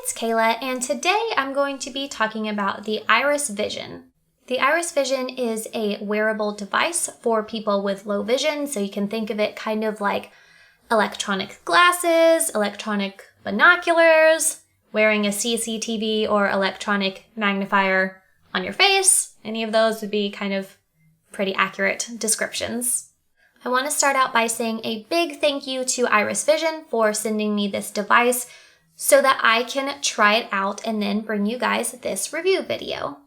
It's Kayla, and today I'm going to be talking about the Iris Vision. The Iris Vision is a wearable device for people with low vision, so you can think of it kind of like electronic glasses, electronic binoculars, wearing a CCTV or electronic magnifier on your face. Any of those would be kind of pretty accurate descriptions. I want to start out by saying a big thank you to Iris Vision for sending me this device so that I can try it out and then bring you guys this review video.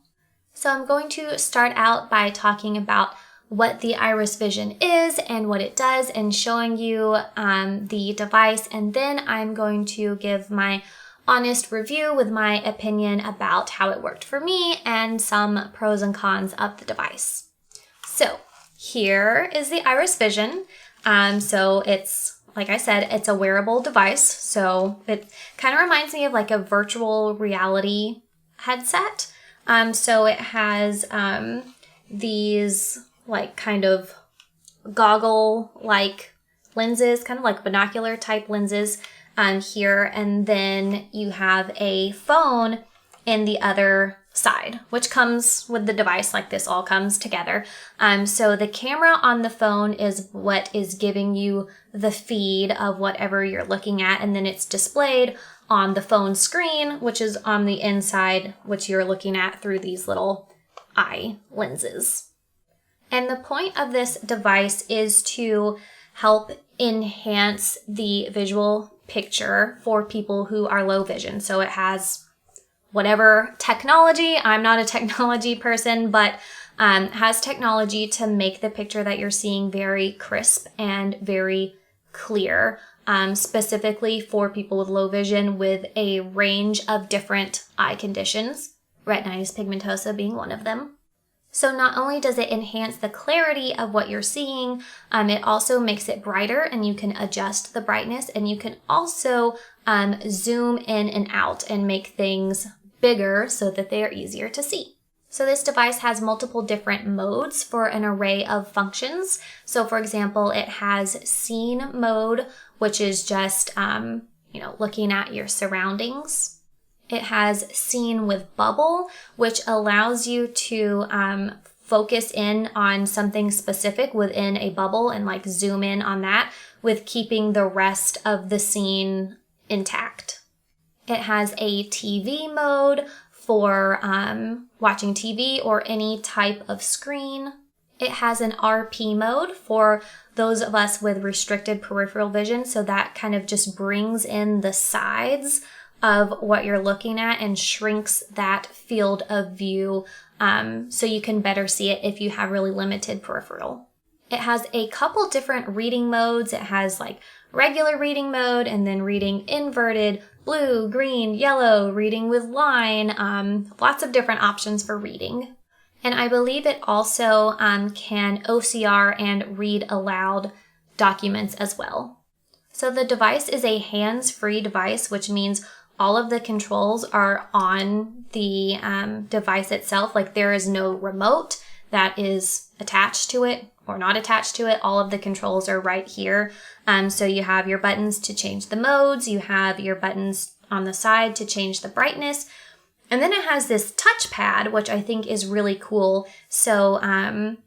So I'm going to start out by talking about what the Iris Vision is and what it does and showing you the device, and then I'm going to give my honest review with my opinion about how it worked for me and some pros and cons of the device. So here is the Iris Vision. So it's, like I said, it's a wearable device. So it kind of reminds me of like a virtual reality headset. So it has these like kind of goggle-like lenses, kind of like binocular type lenses here. And then you have a phone in the other side, which comes with the device. Like this all comes together. So the camera on the phone is what is giving you the feed of whatever you're looking at, and then it's displayed on the phone screen, which is on the inside, which you're looking at through these little eye lenses. And the point of this device is to help enhance the visual picture for people who are low vision. So it has whatever technology, I'm not a technology person, but has technology to make the picture that you're seeing very crisp and very clear, specifically for people with low vision with a range of different eye conditions, retinitis pigmentosa being one of them. So not only does it enhance the clarity of what you're seeing, it also makes it brighter, and you can adjust the brightness, and you can also zoom in and out and make things bigger so that they are easier to see. So this device has multiple different modes for an array of functions. So for example, it has scene mode, which is just, looking at your surroundings. It has scene with bubble, which allows you to focus in on something specific within a bubble and like zoom in on that with keeping the rest of the scene intact. It has a TV mode for watching TV or any type of screen. It has an RP mode for those of us with restricted peripheral vision, so that kind of just brings in the sides of what you're looking at and shrinks that field of view so you can better see it if you have really limited peripheral. It has a couple different reading modes. It has like regular reading mode and then reading inverted, blue, green, yellow, reading with line, lots of different options for reading. And I believe it also can OCR and read aloud documents as well. So the device is a hands-free device, which means all of the controls are on the device itself. Like there is no remote that is attached to it or not attached to it. All of the controls are right here. So you have your buttons to change the modes. You have your buttons on the side to change the brightness. And then it has this touchpad, which I think is really cool. So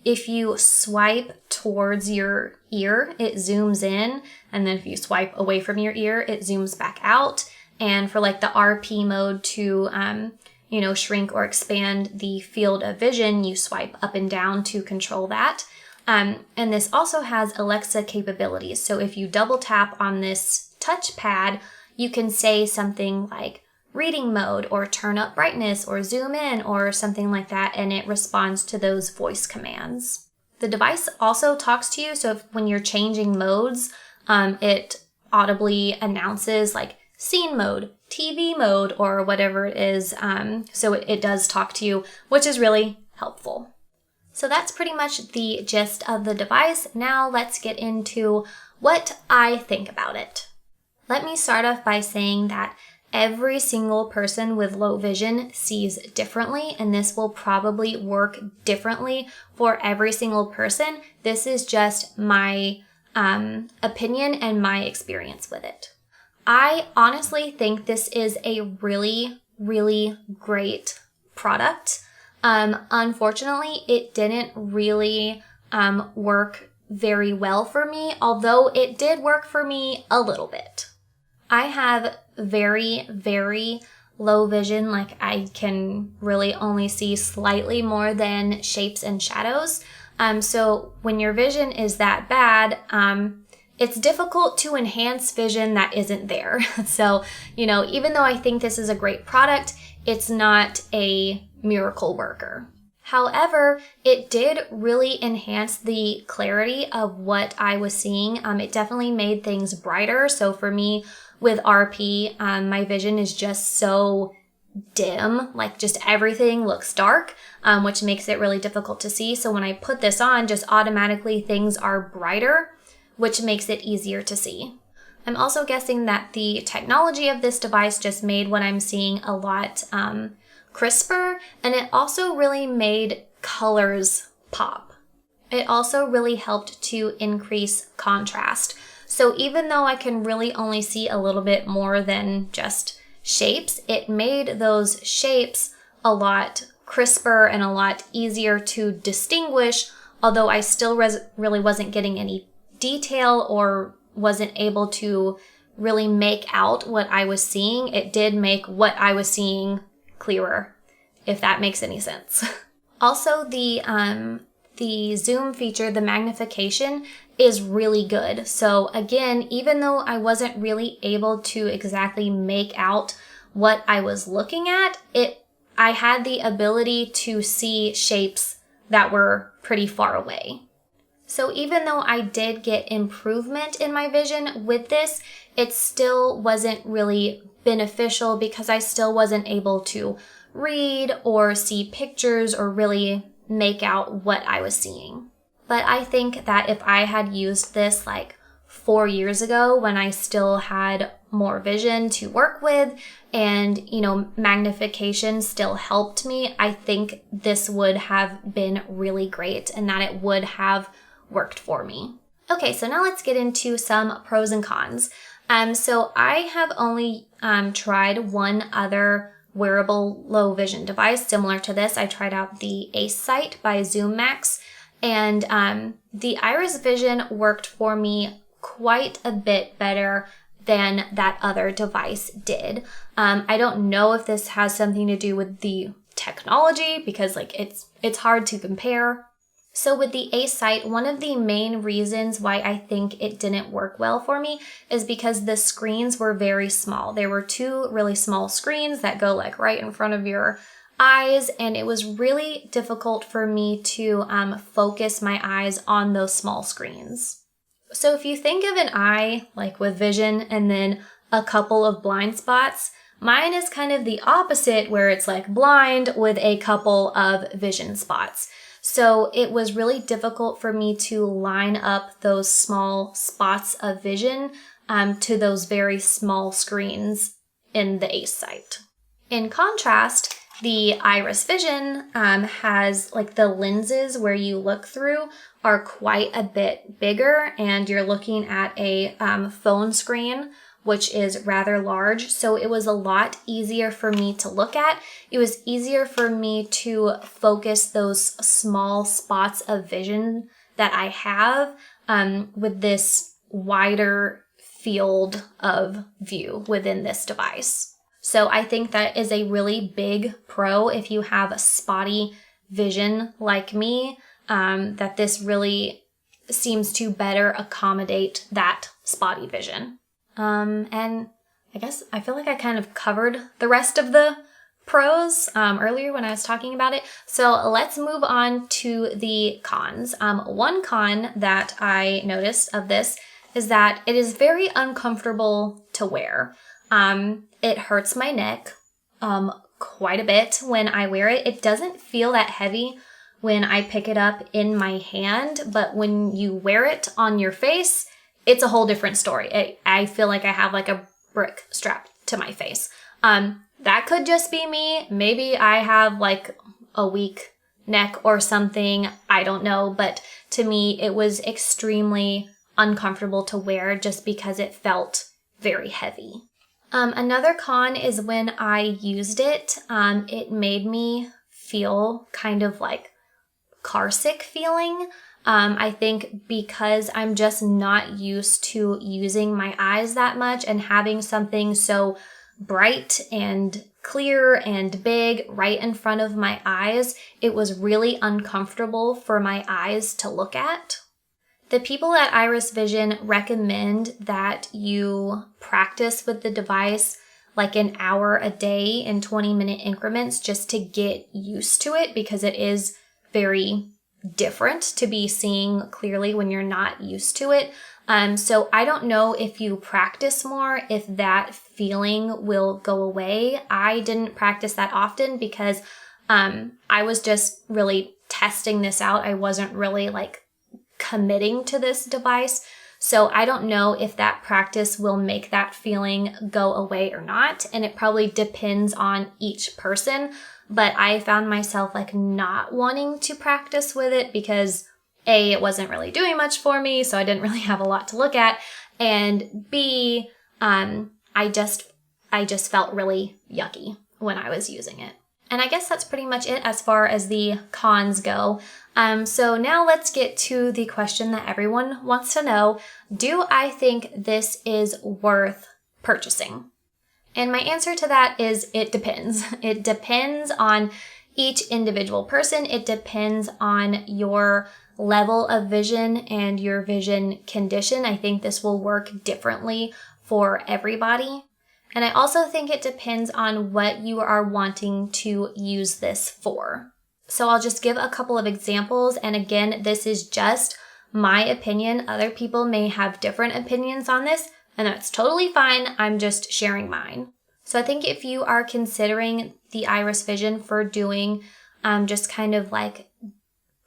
if you swipe towards your ear, it zooms in. And then if you swipe away from your ear, it zooms back out. And for like the RP mode to, shrink or expand the field of vision, you swipe up and down to control that. And this also has Alexa capabilities. So if you double tap on this touchpad, you can say something like reading mode or turn up brightness or zoom in or something like that, and it responds to those voice commands. The device also talks to you, so when you're changing modes, it audibly announces like scene mode, TV mode, or whatever it is. So it does talk to you, which is really helpful. So that's pretty much the gist of the device. Now let's get into what I think about it. Let me start off by saying that every single person with low vision sees differently, and this will probably work differently for every single person. This is just my opinion and my experience with it. I honestly think this is a really, really great product. Unfortunately, it didn't really work very well for me, although it did work for me a little bit. I have very, very low vision, like I can really only see slightly more than shapes and shadows. So when your vision is that bad, it's difficult to enhance vision that isn't there. So, even though I think this is a great product, it's not a miracle worker. However, it did really enhance the clarity of what I was seeing. It definitely made things brighter. So for me, with RP, my vision is just so dim, like just everything looks dark, which makes it really difficult to see. So when I put this on, just automatically things are brighter, which makes it easier to see. I'm also guessing that the technology of this device just made what I'm seeing a lot crisper, and it also really made colors pop. It also really helped to increase contrast. So even though I can really only see a little bit more than just shapes, it made those shapes a lot crisper and a lot easier to distinguish, although I still really wasn't getting any detail or wasn't able to really make out what I was seeing. It did make what I was seeing clearer, if that makes any sense. Also, the zoom feature, the magnification, is really good. So again, even though I wasn't really able to exactly make out what I was looking at, I had the ability to see shapes that were pretty far away. So even though I did get improvement in my vision with this, it still wasn't really beneficial because I still wasn't able to read or see pictures or really make out what I was seeing. But I think that if I had used this like 4 years ago when I still had more vision to work with and, magnification still helped me, I think this would have been really great and that it would have worked for me. Okay, so now let's get into some pros and cons. So I have only tried one other wearable low vision device similar to this. I tried out the AceSight by ZoomMax, and the Iris Vision worked for me quite a bit better than that other device did. I don't know if this has something to do with the technology because it's hard to compare. So with the AceSight, one of the main reasons why I think it didn't work well for me is because the screens were very small. There were 2 really small screens that go right in front of your eyes, and it was really difficult for me to focus my eyes on those small screens. So if you think of an eye with vision and then a couple of blind spots, mine is kind of the opposite where it's blind with a couple of vision spots. So it was really difficult for me to line up those small spots of vision to those very small screens in the AceSight. In contrast, the Iris Vision has the lenses where you look through are quite a bit bigger, and you're looking at a phone screen, which is rather large. So it was a lot easier for me to look at. It was easier for me to focus those small spots of vision that I have with this wider field of view within this device. So I think that is a really big pro if you have a spotty vision like me, that this really seems to better accommodate that spotty vision. And I guess I feel like I kind of covered the rest of the pros earlier when I was talking about it. So let's move on to the cons. One con that I noticed of this is that it is very uncomfortable to wear. It hurts my neck quite a bit when I wear it. It doesn't feel that heavy when I pick it up in my hand, but when you wear it on your face, it's a whole different story. I feel like I have a brick strapped to my face. That could just be me. Maybe I have a weak neck or something. I don't know. But to me, it was extremely uncomfortable to wear just because it felt very heavy. Another con is when I used it, it made me feel kind of like car sick feeling. I think because I'm just not used to using my eyes that much and having something so bright and clear and big right in front of my eyes, it was really uncomfortable for my eyes to look at. The people at Iris Vision recommend that you practice with the device like an hour a day in 20-minute increments just to get used to it, because it is very different to be seeing clearly when you're not used to it. So I don't know if you practice more, if that feeling will go away. I didn't practice that often because I was just really testing this out. I wasn't really like committing to this device. So I don't know if that practice will make that feeling go away or not. And it probably depends on each person. But I found myself like not wanting to practice with it because A, it wasn't really doing much for me, so I didn't really have a lot to look at. And B, I just felt really yucky when I was using it. And I guess that's pretty much it as far as the cons go. So now let's get to the question that everyone wants to know. Do I think this is worth purchasing? And my answer to that is it depends. It depends on each individual person. It depends on your level of vision and your vision condition. I think this will work differently for everybody. And I also think it depends on what you are wanting to use this for. So I'll just give a couple of examples. And again, this is just my opinion. Other people may have different opinions on this, and that's totally fine. I'm just sharing mine. So I think if you are considering the Iris Vision for doing just kind of like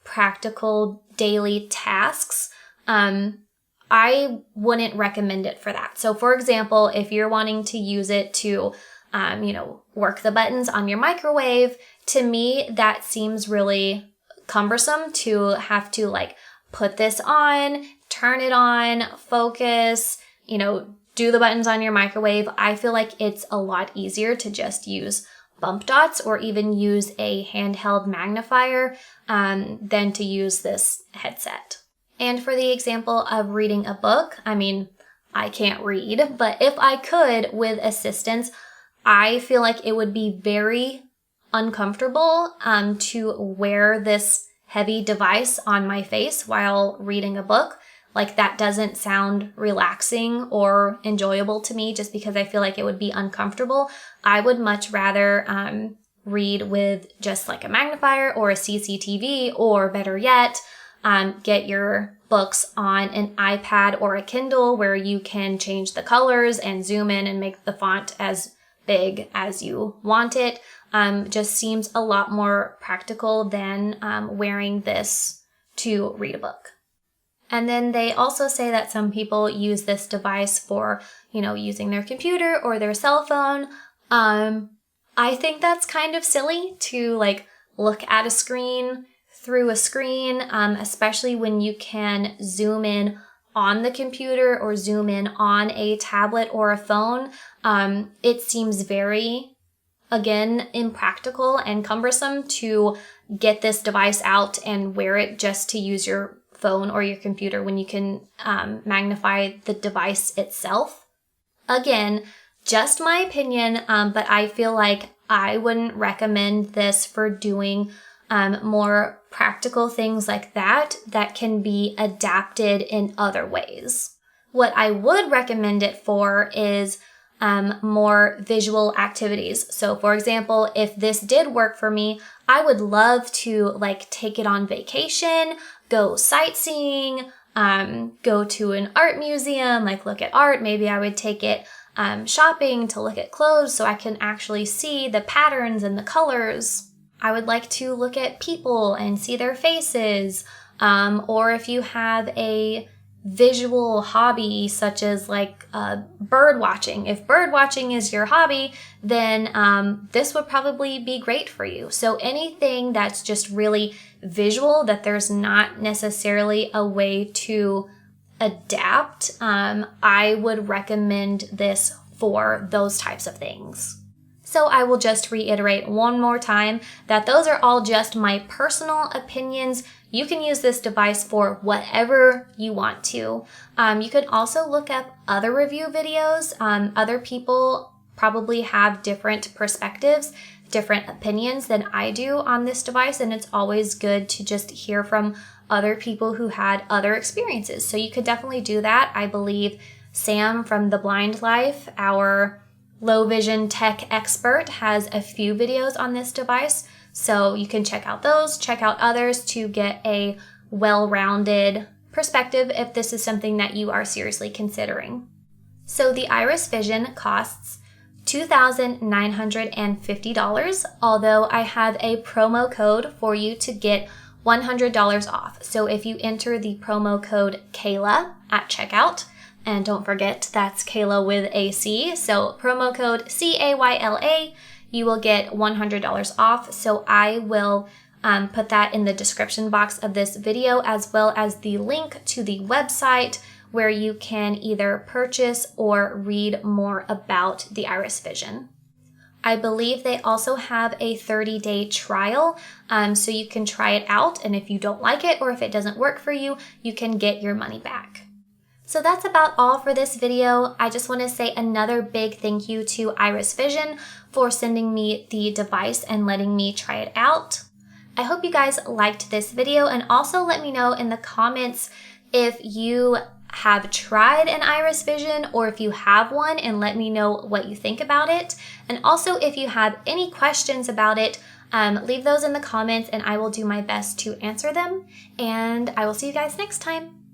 practical daily tasks, I wouldn't recommend it for that. So for example, if you're wanting to use it to, work the buttons on your microwave, to me, that seems really cumbersome to have to like put this on, turn it on, focus, do the buttons on your microwave. I feel like it's a lot easier to just use bump dots or even use a handheld magnifier than to use this headset. And for the example of reading a book, I can't read, but if I could with assistance, I feel like it would be very uncomfortable to wear this heavy device on my face while reading a book. Like that doesn't sound relaxing or enjoyable to me just because I feel like it would be uncomfortable. I would much rather read with just like a magnifier or a CCTV, or better yet, get your books on an iPad or a Kindle where you can change the colors and zoom in and make the font as big as you want it. Just seems a lot more practical than wearing this to read a book. And then they also say that some people use this device for, using their computer or their cell phone. I think that's kind of silly to like look at a screen through a screen, especially when you can zoom in on the computer or zoom in on a tablet or a phone. It seems very, again, impractical and cumbersome to get this device out and wear it just to use your phone or your computer when you can magnify the device itself. Again, just my opinion, but I feel like I wouldn't recommend this for doing more practical things like that can be adapted in other ways. What I would recommend it for is more visual activities. So for example, if this did work for me, I would love to like take it on vacation, go sightseeing, go to an art museum, like look at art. Maybe I would take it shopping to look at clothes so I can actually see the patterns and the colors. I would like to look at people and see their faces. Or if you have a visual hobby such as like bird watching. If bird watching is your hobby, then this would probably be great for you. So anything that's just really visual, that there's not necessarily a way to adapt, I would recommend this for those types of things. So I will just reiterate one more time that those are all just my personal opinions. You can use this device for whatever you want to. You can also look up other review videos. Other people probably have different perspectives, different opinions than I do on this device, and it's always good to just hear from other people who had other experiences. So you could definitely do that. I believe Sam from The Blind Life, our low vision tech expert, has a few videos on this device. So you can check out those, check out others to get a well-rounded perspective if this is something that you are seriously considering. So the Iris Vision costs $2,950, although I have a promo code for you to get $100 off. So if you enter the promo code Kayla at checkout, and don't forget that's Kayla with a C, so promo code CAYLA, you will get $100 off. So I will put that in the description box of this video, as well as the link to the website where you can either purchase or read more about the Iris Vision. I believe they also have a 30-day trial, so you can try it out, and if you don't like it or if it doesn't work for you, you can get your money back. So that's about all for this video. I just want to say another big thank you to Iris Vision for sending me the device and letting me try it out. I hope you guys liked this video, and also let me know in the comments if you have tried an Iris Vision or if you have one, and let me know what you think about it. And also if you have any questions about it, leave those in the comments and I will do my best to answer them. And I will see you guys next time.